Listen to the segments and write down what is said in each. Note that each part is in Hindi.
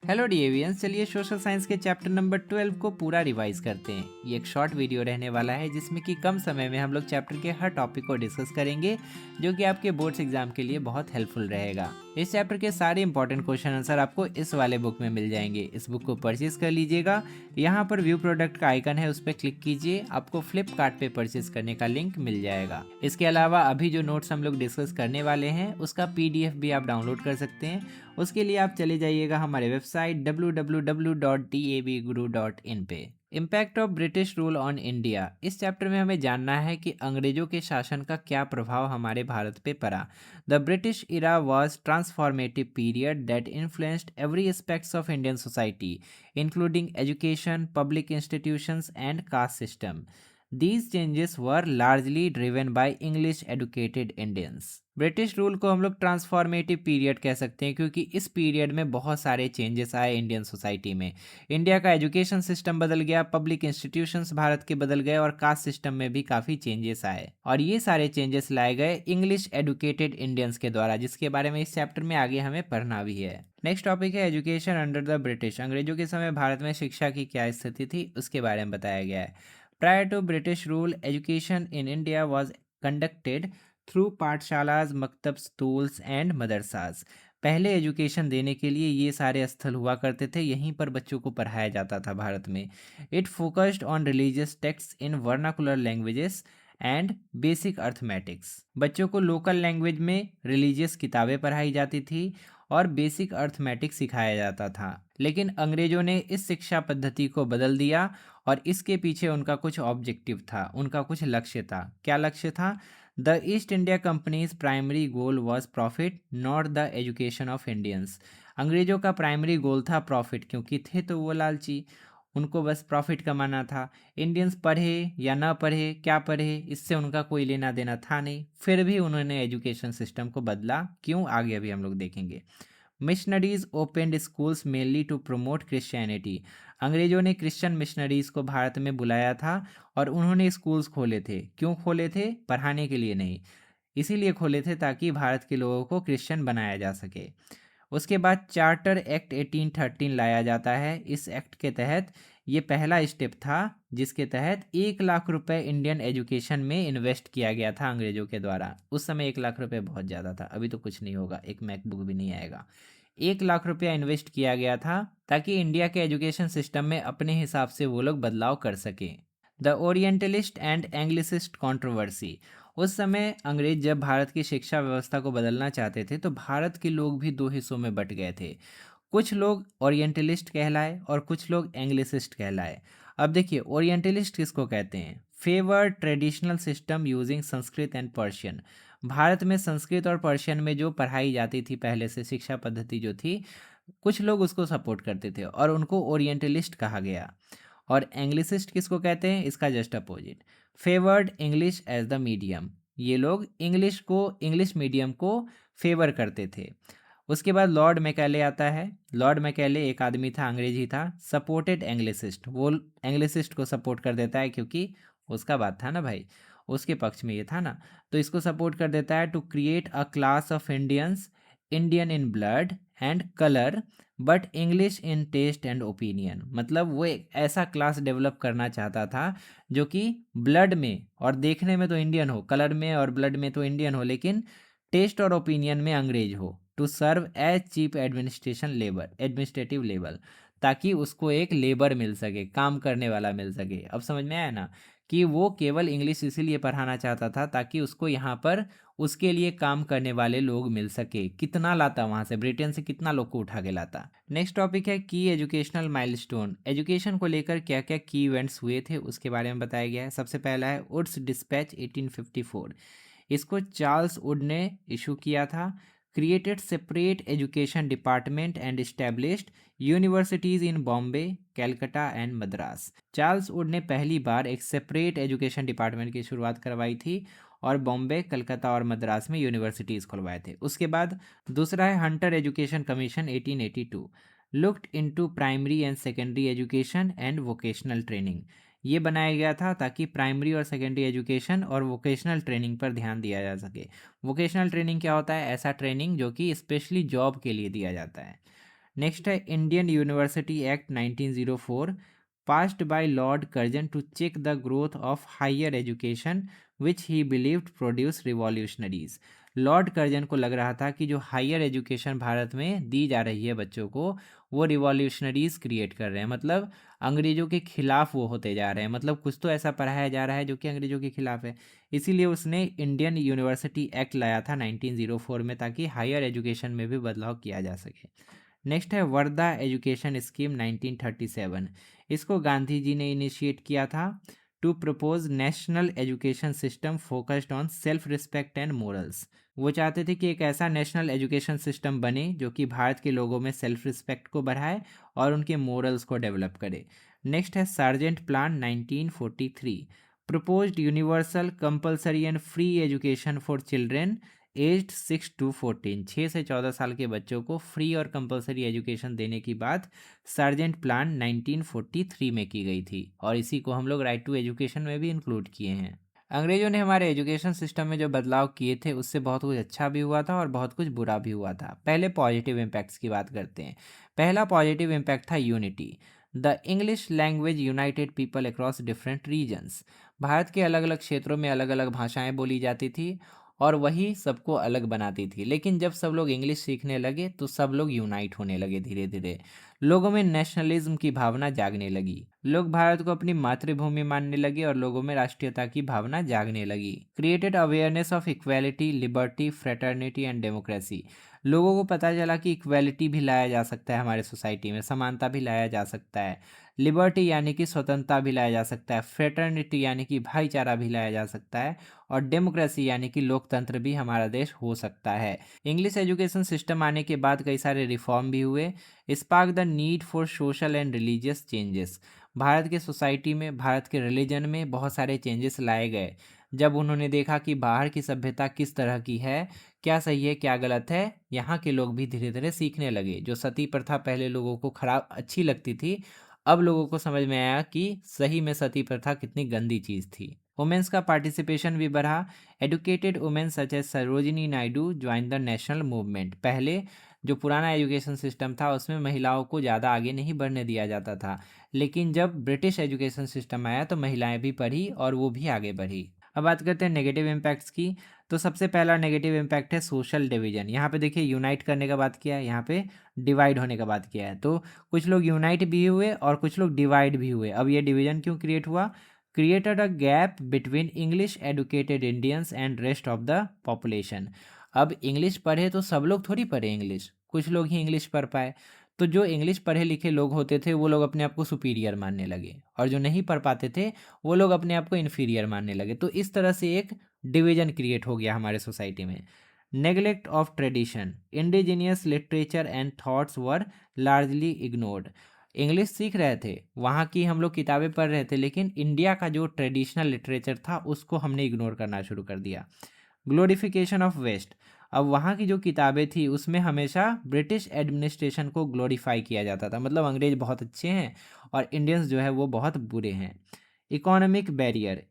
हेलो डिएवियंस, चलिए सोशल साइंस के चैप्टर नंबर 12 को पूरा रिवाइज करते हैं। ये एक शॉर्ट वीडियो रहने वाला है जिसमें कि कम समय में हम लोग चैप्टर के हर टॉपिक को डिस्कस करेंगे, जो कि आपके बोर्ड्स एग्जाम के लिए बहुत हेल्पफुल रहेगा। इस चैप्टर के सारे इंपॉर्टेंट क्वेश्चन आंसर आपको इस वाले बुक में मिल जाएंगे। इस बुक को परचेज कर लीजिएगा। यहाँ पर व्यू प्रोडक्ट का आइकन है, उस पर क्लिक कीजिए, आपको फ्लिपकार्ट पे परचेज करने का लिंक मिल जाएगा। इसके अलावा अभी जो नोट्स हम लोग डिस्कस करने वाले हैं उसका PDF भी आप डाउनलोड कर सकते हैं। उसके लिए आप चले जाइएगा हमारे वेबसाइट www.dabguru.in पे। Impact of British rule on India, इस चैप्टर में हमें जानना है कि अंग्रेजों के शासन का क्या प्रभाव हमारे भारत पे पड़ा। The British era was transformative period that influenced every aspects of Indian society, including education, public institutions and caste system. These changes were largely driven by English educated Indians. British rule को हम लोग ट्रांसफॉर्मेटिव पीरियड कह सकते हैं क्योंकि इस पीरियड में बहुत सारे चेंजेस आए इंडियन सोसाइटी में। इंडिया का एजुकेशन सिस्टम बदल गया, पब्लिक इंस्टीट्यूशंस भारत के बदल गए और कास्ट सिस्टम में भी काफ़ी चेंजेस आए, और ये सारे चेंजेस लाए गए इंग्लिश एडुकेटेड इंडियंस के द्वारा, जिसके बारे में इस चैप्टर में आगे हमें पढ़ना भी है। नेक्स्ट टॉपिक है एजुकेशन अंडर द ब्रिटिश। अंग्रेजों के समय भारत में शिक्षा की क्या स्थिति थी उसके बारे में बताया गया है। Prior to British rule, education in India was conducted through pathshalas, maktab, schools and madrasas. पहले एजुकेशन देने के लिए ये सारे स्थल हुआ करते थे, यहीं पर बच्चों को पढ़ाया जाता था भारत में। It focused on religious text in vernacular languages and basic arithmetics. बच्चों को लोकल लैंग्वेज में रिलीजियस किताबें पढ़ाई जाती थी और बेसिक अर्थमेटिक्स सिखाया जाता था। लेकिन अंग्रेजों ने इस शिक्षा पद्धति को बदल दिया और इसके पीछे उनका कुछ ऑब्जेक्टिव था, उनका कुछ लक्ष्य था। क्या लक्ष्य था? The east India companies primary goal was profit not the education of Indians. अंग्रेजों का प्राइमरी गोल था प्रॉफिट, क्योंकि थे तो वो लालची, उनको बस प्रॉफिट कमाना था। इंडियंस पढ़े या ना पढ़े, क्या पढ़े, इससे उनका कोई लेना देना था नहीं। फिर भी उन्होंने एजुकेशन सिस्टम को बदला। क्यों, आगे अभी हम लोग देखेंगे। Missionaries opened schools mainly to promote Christianity. अंग्रेजों ने क्रिश्चियन मिशनरीज को भारत में बुलाया था और उन्होंने स्कूल्स खोले थे। क्यों खोले थे? पढ़ाने के लिए नहीं, इसीलिए खोले थे ताकि भारत के लोगों को क्रिश्चियन बनाया जा सके। उसके बाद चार्टर एक्ट 1813 लाया जाता है। इस एक्ट के तहत ये पहला स्टेप था जिसके तहत 1 लाख रुपए इंडियन एजुकेशन में इन्वेस्ट किया गया था अंग्रेजों के द्वारा। उस समय 1 लाख रुपए बहुत ज़्यादा था, अभी तो कुछ नहीं होगा, एक मैकबुक भी नहीं आएगा। 1 लाख रुपया इन्वेस्ट किया गया था ताकि इंडिया के एजुकेशन सिस्टम में अपने हिसाब से वो लोग बदलाव कर सकें। The orientalist and Anglicist controversy. उस समय अंग्रेज जब भारत की शिक्षा व्यवस्था को बदलना चाहते थे तो भारत के लोग भी दो हिस्सों में बट गए थे। कुछ लोग ओरिएंटलिस्ट कहलाए और कुछ लोग एंग्लिसिस्ट कहलाए। अब देखिए, ओरिएंटलिस्ट किसको कहते हैं? Favour traditional system using Sanskrit and Persian. Bharat में संस्कृत और पर्शियन में जो पढ़ाई जाती थी पहले से, शिक्षा पद्धति जो थी, कुछ लोग उसको सपोर्ट करते थे और उनको ओरिएंटलिस्ट कहा गया। और एंग्लिसिस्ट किसको कहते हैं? इसका just opposite, favoured English as the medium. ये लोग इंग्लिश मीडियम को फेवर करते थे। उसके बाद लॉर्ड मैकेले आता है। लॉर्ड मैकेले एक आदमी था, अंग्रेजी था, सपोर्टेड एंग्लिसिस्ट। वो एंग्लिसिस्ट को सपोर्ट कर देता है क्योंकि उसका बात था ना भाई, उसके पक्ष में ये था ना, तो इसको सपोर्ट कर देता है। To create a class of Indians, Indian in blood and colour but English in taste and opinion. मतलब वो एक ऐसा क्लास डेवलप करना चाहता था जो कि ब्लड में और देखने में तो इंडियन हो, कलर में और ब्लड में तो इंडियन हो, लेकिन टेस्ट और ओपिनियन में अंग्रेज हो। To serve as cheap administrative level, ताकि उसको एक लेबर मिल सके, काम करने वाला मिल सके। अब समझ में आया ना कि वो केवल इंग्लिश इसीलिए पढ़ाना चाहता था ताकि उसको यहाँ पर उसके लिए काम करने वाले लोग मिल सके। कितना लाता वहाँ से, ब्रिटेन से कितना लोग को उठा के लाता। नेक्स्ट टॉपिक है की एजुकेशनल माइलस्टोन। एजुकेशन को लेकर क्या क्या की इवेंट्स हुए थे उसके बारे में बताया गया है। सबसे पहला है वुड्स डिस्पैच 1854। इसको चार्ल्स वुड ने इशू किया था। Created separate education department and established universities in Bombay, Calcutta and Madras. Charles Wood ने पहली बार एक सेपरेट एजुकेशन डिपार्टमेंट की शुरुआत करवाई थी और बॉम्बे, कलकत्ता और मद्रास में यूनिवर्सिटीज़ खुलवाए थे। उसके बाद दूसरा है Hunter education commission 1882। Looked into primary and secondary education and vocational training. ये बनाया गया था ताकि प्राइमरी और सेकेंडरी एजुकेशन और वोकेशनल ट्रेनिंग पर ध्यान दिया जा सके। वोकेशनल ट्रेनिंग क्या होता है? ऐसा ट्रेनिंग जो कि स्पेशली जॉब के लिए दिया जाता है। नेक्स्ट है Indian university act 1904, passed by lord Curzon to check the growth of higher education which he believed produce revolutionaries. Lord Curzon को लग रहा था कि जो हायर एजुकेशन भारत में दी जा रही है बच्चों को, वो रिवॉल्यूशनरीज क्रिएट कर रहे हैं, मतलब अंग्रेजों के खिलाफ वो होते जा रहे हैं, मतलब कुछ तो ऐसा पढ़ाया जा रहा है जो कि अंग्रेजों के खिलाफ है। इसीलिए उसने इंडियन यूनिवर्सिटी एक्ट लाया था 1904 में, ताकि हायर एजुकेशन में भी बदलाव किया जा सके। नेक्स्ट है वर्धा एजुकेशन स्कीम 1937। इसको गांधी जी ने इनिशिएट किया था to propose national education system focused on self respect and morals. वो चाहते थे कि एक ऐसा नेशनल एजुकेशन सिस्टम बने जो कि भारत के लोगों में सेल्फ रिस्पेक्ट को बढ़ाए और उनके मोरल्स को डेवलप करे। नेक्स्ट है sergeant plan 1943, proposed universal compulsory and free education for children aged 6 to 14, 6 से 14 साल के बच्चों को फ्री और कंपलसरी एजुकेशन देने की बात सार्जेंट प्लान 1943 में की गई थी, और इसी को हम लोग राइट टू एजुकेशन में भी इंक्लूड किए हैं। अंग्रेजों ने हमारे एजुकेशन सिस्टम में जो बदलाव किए थे उससे बहुत कुछ अच्छा भी हुआ था और बहुत कुछ बुरा भी हुआ था। पहले पॉजिटिव इम्पैक्ट्स की बात करते हैं। पहला पॉजिटिव इम्पैक्ट था unity. The English language united people across different regions. भारत के अलग अलग क्षेत्रों में अलग अलग भाषाएं बोली जाती थी और वही सबको अलग बनाती थी, लेकिन जब सब लोग इंग्लिश सीखने लगे तो सब लोग यूनाइट होने लगे। धीरे धीरे लोगों में नेशनलिज्म की भावना जागने लगी, लोग भारत को अपनी मातृभूमि मानने लगे और लोगों में राष्ट्रीयता की भावना जागने लगी। Created awareness of equality, liberty, fraternity and democracy. लोगों को पता चला कि इक्वालिटी भी लाया जा सकता है हमारे सोसाइटी में, समानता भी लाया जा सकता है, लिबर्टी यानी कि स्वतंत्रता भी लाया जा सकता है, फ्रेटर्निटी यानी कि भाईचारा भी लाया जा सकता है, और डेमोक्रेसी यानी कि लोकतंत्र भी हमारा देश हो सकता है। इंग्लिश एजुकेशन सिस्टम आने के बाद कई सारे रिफॉर्म भी हुए। Spark the need for social and religious changes. Bharat के सोसाइटी में, भारत के रिलीजन में बहुत सारे चेंजेस लाए गए। जब उन्होंने देखा कि बाहर की सभ्यता किस तरह की है, क्या सही है क्या गलत है, यहाँ के लोग भी धीरे धीरे सीखने लगे। जो सती प्रथा पहले लोगों को खराब अच्छी लगती थी, अब लोगों को समझ में आया कि सही में सती प्रथा कितनी गंदी चीज़ थी। वुमेन्स का पार्टिसिपेशन भी बढ़ा। Educated women such as Sarojini Naidu join the national movement. पहले जो पुराना एजुकेशन सिस्टम था उसमें महिलाओं को ज़्यादा आगे नहीं बढ़ने दिया जाता था, लेकिन जब ब्रिटिश एजुकेशन सिस्टम आया तो महिलाएं भी पढ़ी और वो भी आगे बढ़ी। अब बात करते हैं नेगेटिव इम्पैक्ट्स की। तो सबसे पहला नेगेटिव इम्पैक्ट है सोशल डिवीजन। यहाँ पे देखिए यूनाइट करने का बात किया है, यहाँ पे डिवाइड होने का बात किया है। तो कुछ लोग यूनाइट भी हुए और कुछ लोग डिवाइड भी हुए। अब ये डिवीजन क्यों क्रिएट हुआ? Created a gap between English educated Indians and rest of the population. अब इंग्लिश पढ़े तो सब लोग थोड़ी पढ़े इंग्लिश, कुछ लोग ही इंग्लिश पढ़ पाए। तो जो इंग्लिश पढ़े लिखे लोग होते थे वो लोग अपने आप को सुपीरियर मानने लगे, और जो नहीं पढ़ पाते थे वो लोग अपने आप को इन्फीरियर मानने लगे। तो इस तरह से एक डिवीजन क्रिएट हो गया हमारे सोसाइटी में। Neglect of tradition, indigenous literature and thoughts were largely ignored. English सीख रहे थे, वहाँ की हम लोग किताबें पढ़ रहे थे, लेकिन इंडिया का जो ट्रेडिशनल लिटरेचर था उसको हमने इग्नोर करना शुरू कर दिया। ग्लोरिफिकेशन ऑफ वेस्ट, अब वहाँ की जो किताबें थी उसमें हमेशा ब्रिटिश एडमिनिस्ट्रेशन को ग्लोरीफाई किया जाता था, मतलब अंग्रेज बहुत अच्छे हैं और इंडियंस जो है वो बहुत बुरे हैं। Economic barrier,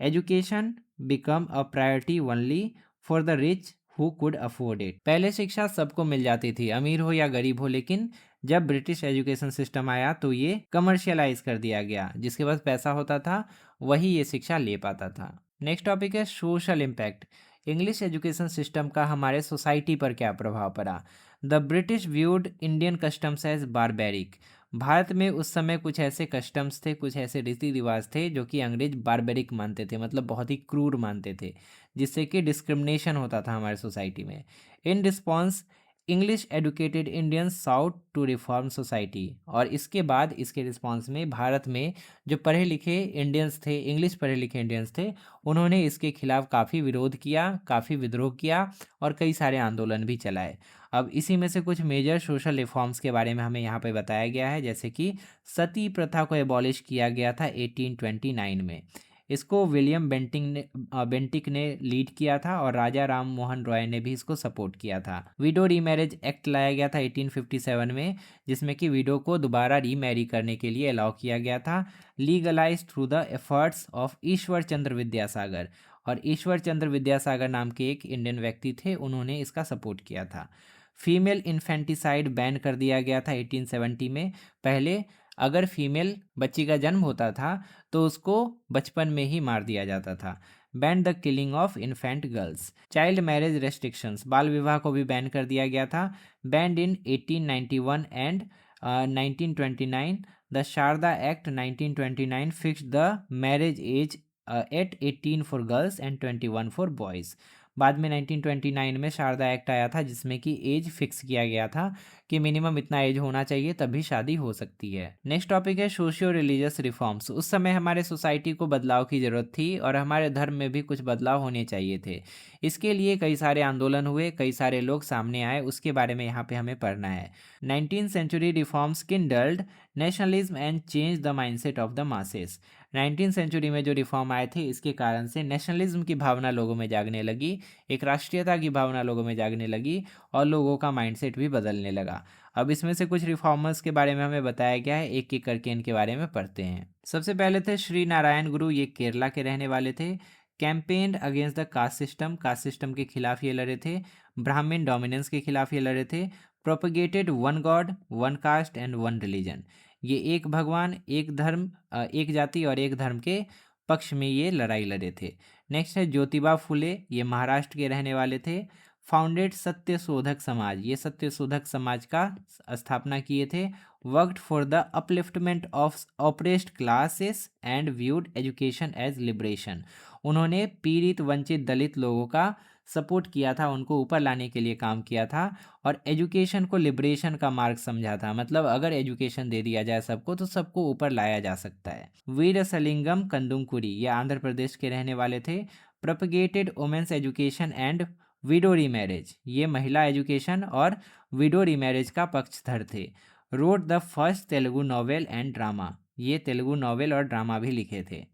education become a priority only for the rich who could afford it. पहले शिक्षा सबको मिल जाती थी, अमीर हो या गरीब हो, लेकिन जब ब्रिटिश एजुकेशन सिस्टम आया तो ये कमर्शियलाइज कर दिया गया, जिसके पास पैसा होता था वही ये शिक्षा ले पाता था। नेक्स्ट टॉपिक है social impact. English education system का हमारे सोसाइटी पर क्या प्रभाव पड़ा? The British viewed Indian customs as barbaric. भारत में उस समय कुछ ऐसे कस्टम्स थे, कुछ ऐसे रीति रिवाज थे जो कि अंग्रेज बारबेरिक मानते थे, मतलब बहुत ही क्रूर मानते थे, जिससे कि डिस्क्रिमिनेशन होता था हमारे सोसाइटी में। In response English educated Indians sought to reform society. और इसके बाद इसके रिस्पॉन्स में भारत में जो पढ़े लिखे इंडियंस थे, इंग्लिश पढ़े लिखे इंडियंस थे, उन्होंने इसके खिलाफ काफ़ी विरोध किया, काफ़ी विद्रोह किया और कई सारे आंदोलन भी चलाए। अब इसी में से कुछ मेजर सोशल रिफॉर्म्स के बारे में हमें यहाँ पे बताया गया है, जैसे कि सती प्रथा को एबॉलिश किया गया था 1829 में। इसको विलियम बेंटिक ने लीड किया था और राजा राम मोहन रॉय ने भी इसको सपोर्ट किया था। विडो रीमैरिज एक्ट लाया गया था 1857 में, जिसमें कि विडो को दोबारा रीमैरी करने के लिए अलाउ किया गया था, legalise through the efforts of Ishwar Chandra Vidyasagar. और ईश्वर चंद्र विद्यासागर नाम के एक इंडियन व्यक्ति थे, उन्होंने इसका सपोर्ट किया था। फीमेल इन्फेंटिसाइड बैन कर दिया गया था 1870 में। पहले अगर फीमेल बच्ची का जन्म होता था तो उसको बचपन में ही मार दिया जाता था। Ban the killing of infant girls. Child marriage restrictions, बाल विवाह को भी बैन कर दिया गया था। Banned in 1891 and 1929। The Sharda act 1929 fixed the marriage age at 18 for girls and 21 for boys. बाद में 1929 में शारदा एक्ट आया था जिसमें कि एज फिक्स किया गया था कि मिनिमम इतना एज होना चाहिए तभी शादी हो सकती है। नेक्स्ट टॉपिक है सोशियो रिलीजियस रिफॉर्म्स। उस समय हमारे सोसाइटी को बदलाव की ज़रूरत थी और हमारे धर्म में भी कुछ बदलाव होने चाहिए थे। इसके लिए कई सारे आंदोलन हुए, कई सारे लोग सामने आए, उसके बारे में यहाँ पे हमें पढ़ना है। 19th century reforms kindled nationalism and change the mindset of the masses. 19th century में जो रिफॉर्म आए थे इसके कारण से नेशनलिज्म की भावना लोगों में जागने लगी, एक राष्ट्रीयता की भावना लोगों में जागने लगी और लोगों का माइंडसेट भी बदलने लगा। अब इसमें से कुछ रिफॉर्मर्स के बारे में हमें बताया गया है, एक एक करके इनके बारे में पढ़ते हैं। सबसे पहले थे श्री नारायण गुरु, ये केरला के रहने वाले थे। Campaigned against the caste system के खिलाफ ये लड़े थे। ब्राह्मण डोमिनेंस के खिलाफ ये लड़े थे। Propagated one God one cast and one religion, ये एक भगवान एक धर्म एक जाति और एक धर्म के पक्ष में ये लड़ाई लड़े थे। नेक्स्ट है ज्योतिबा फुले, ये महाराष्ट्र के रहने वाले थे। फाउंडेड सत्य शोधक समाज, ये सत्य शोधक समाज का स्थापना किए थे। Worked for the upliftment of oppressed classes and viewed education as liberation, उन्होंने पीड़ित वंचित दलित लोगों का सपोर्ट किया था, उनको ऊपर लाने के लिए काम किया था और एजुकेशन को लिबरेशन का मार्ग समझा था। मतलब अगर एजुकेशन दे दिया जाए सबको तो सबको ऊपर लाया जा सकता है। वीरसलिंगम कंदुमकुरी, ये आंध्र प्रदेश के रहने वाले थे। Propagated women's education and widow remarriage, ये महिला एजुकेशन और विडो रीमैरिज का पक्षधर थे। Wrote the first Telugu novel and drama, ये तेलुगु नॉवेल और ड्रामा भी लिखे थे।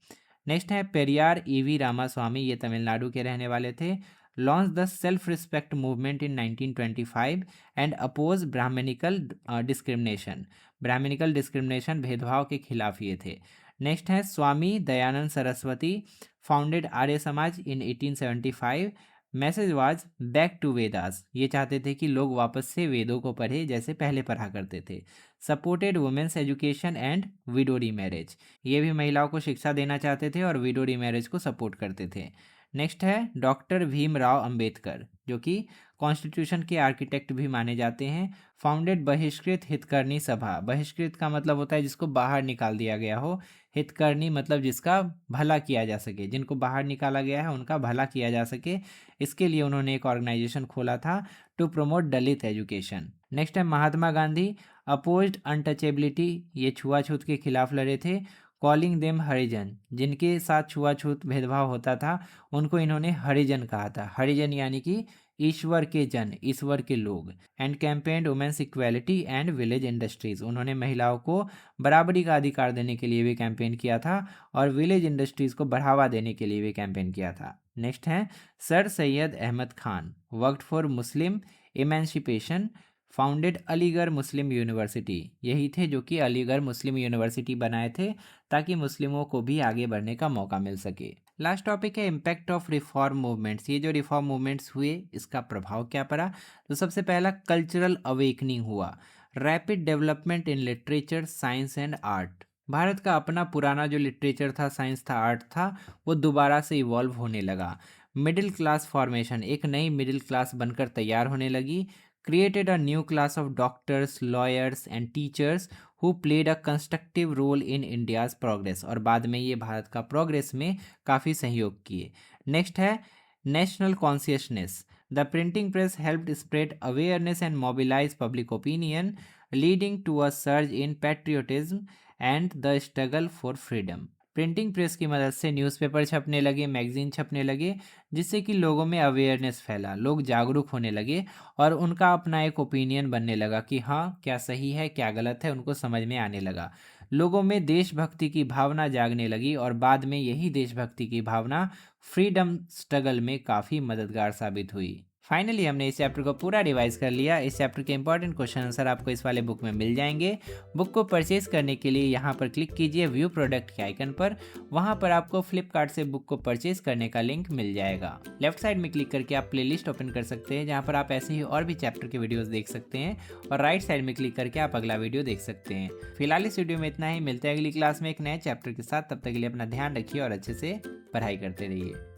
नेक्स्ट है पेरियार ईवी रामास्वामी, ये तमिलनाडु के रहने वाले थे। Launch the self respect movement in 1925 and oppose brahmanical discrimination, brahmanical discrimination भेदभाव के खिलाफ ये थे। नेक्स्ट है Swami Dayanand Saraswati, founded Arya Samaj in 1875। Message was back to Vedas, ये चाहते थे कि लोग वापस से वेदों को पढ़े जैसे पहले पढ़ा करते थे। Supported women's education and widow remarriage, ये भी महिलाओं को शिक्षा देना चाहते थे और विडो रीमैरिज को सपोर्ट करते थे। नेक्स्ट है डॉक्टर भीमराव अंबेडकर, जो कि कॉन्स्टिट्यूशन के आर्किटेक्ट भी माने जाते हैं। फाउंडेड बहिष्कृत हितकर्णी सभा, बहिष्कृत का मतलब होता है जिसको बाहर निकाल दिया गया हो, हितकर्णी मतलब जिसका भला किया जा सके, जिनको बाहर निकाला गया है उनका भला किया जा सके, इसके लिए उन्होंने एक ऑर्गेनाइजेशन खोला था to promote Dalit education. Next है महात्मा गांधी, अपोज्ड अनटचेबिलिटी, ये छुआछूत के खिलाफ लड़े थे। कॉलिंग देम हरिजन, जिनके साथ छुआछूत भेदभाव होता था उनको इन्होंने हरिजन कहा था। हरिजन यानी कि ईश्वर के जन, ईश्वर के लोग। And campaigned women's equality and village industries, उन्होंने महिलाओं को बराबरी का अधिकार देने के लिए भी कैंपेन किया था और विलेज इंडस्ट्रीज को बढ़ावा देने के लिए भी कैंपेन किया था। नेक्स्ट है sir Syed Ahmad Khan, worked for Muslim emancipation, founded Aligarh Muslim University, यही थे जो कि अलीगढ़ मुस्लिम यूनिवर्सिटी बनाए थे ताकि मुस्लिमों को भी आगे बढ़ने का मौका मिल सके। लास्ट टॉपिक है इम्पैक्ट ऑफ रिफॉर्म मूवमेंट्स, ये जो रिफॉर्म मूवमेंट्स हुए इसका प्रभाव क्या पड़ा। तो सबसे पहला कल्चरल अवेकनिंग हुआ, rapid development in literature science and art, Bharat का अपना पुराना जो लिटरेचर था, साइंस था, आर्ट था, वो दोबारा से इवॉल्व होने लगा। मिडिल क्लास फॉर्मेशन, एक नई मिडिल क्लास बनकर तैयार होने लगी। Created a new class of doctors lawyers and teachers who played a constructive role in India's progress, और बाद में ये भारत का प्रोग्रेस में काफ़ी सहयोग किए। नेक्स्ट है national consciousness, the printing press helped spread awareness and mobilise public opinion leading to a surge in patriotism and the struggle for freedom. Printing press की मदद से न्यूज़पेपर छपने लगे, मैगजीन छपने लगे, जिससे कि लोगों में अवेयरनेस फैला, लोग जागरूक होने लगे और उनका अपना एक ओपिनियन बनने लगा कि हाँ क्या सही है क्या गलत है, उनको समझ में आने लगा। लोगों में देशभक्ति की भावना जागने लगी और बाद में यही देशभक्ति की भावना फ्रीडम स्ट्रगल में काफ़ी मददगार साबित हुई। फाइनली हमने इस चैप्टर को पूरा रिवाइज कर लिया। इस चैप्टर के इंपॉर्टेंट क्वेश्चन आंसर आपको इस वाले बुक में मिल जाएंगे। बुक को परचेज करने के लिए यहाँ पर क्लिक कीजिए व्यू प्रोडक्ट के आइकन पर। वहाँ पर आपको फ्लिपकार्ट से बुक को परचेज करने का लिंक मिल जाएगा। लेफ्ट साइड में क्लिक करके आप प्लेलिस्ट ओपन कर सकते हैं, जहाँ पर आप ऐसे ही और भी चैप्टर के वीडियोस देख सकते हैं। और राइट साइड में क्लिक करके आप अगला वीडियो देख सकते हैं। फिलहाल इस वीडियो में इतना ही। मिलते हैं अगली क्लास में एक नए चैप्टर के साथ। तब तक के लिए अपना ध्यान रखिए और अच्छे से पढ़ाई करते रहिए।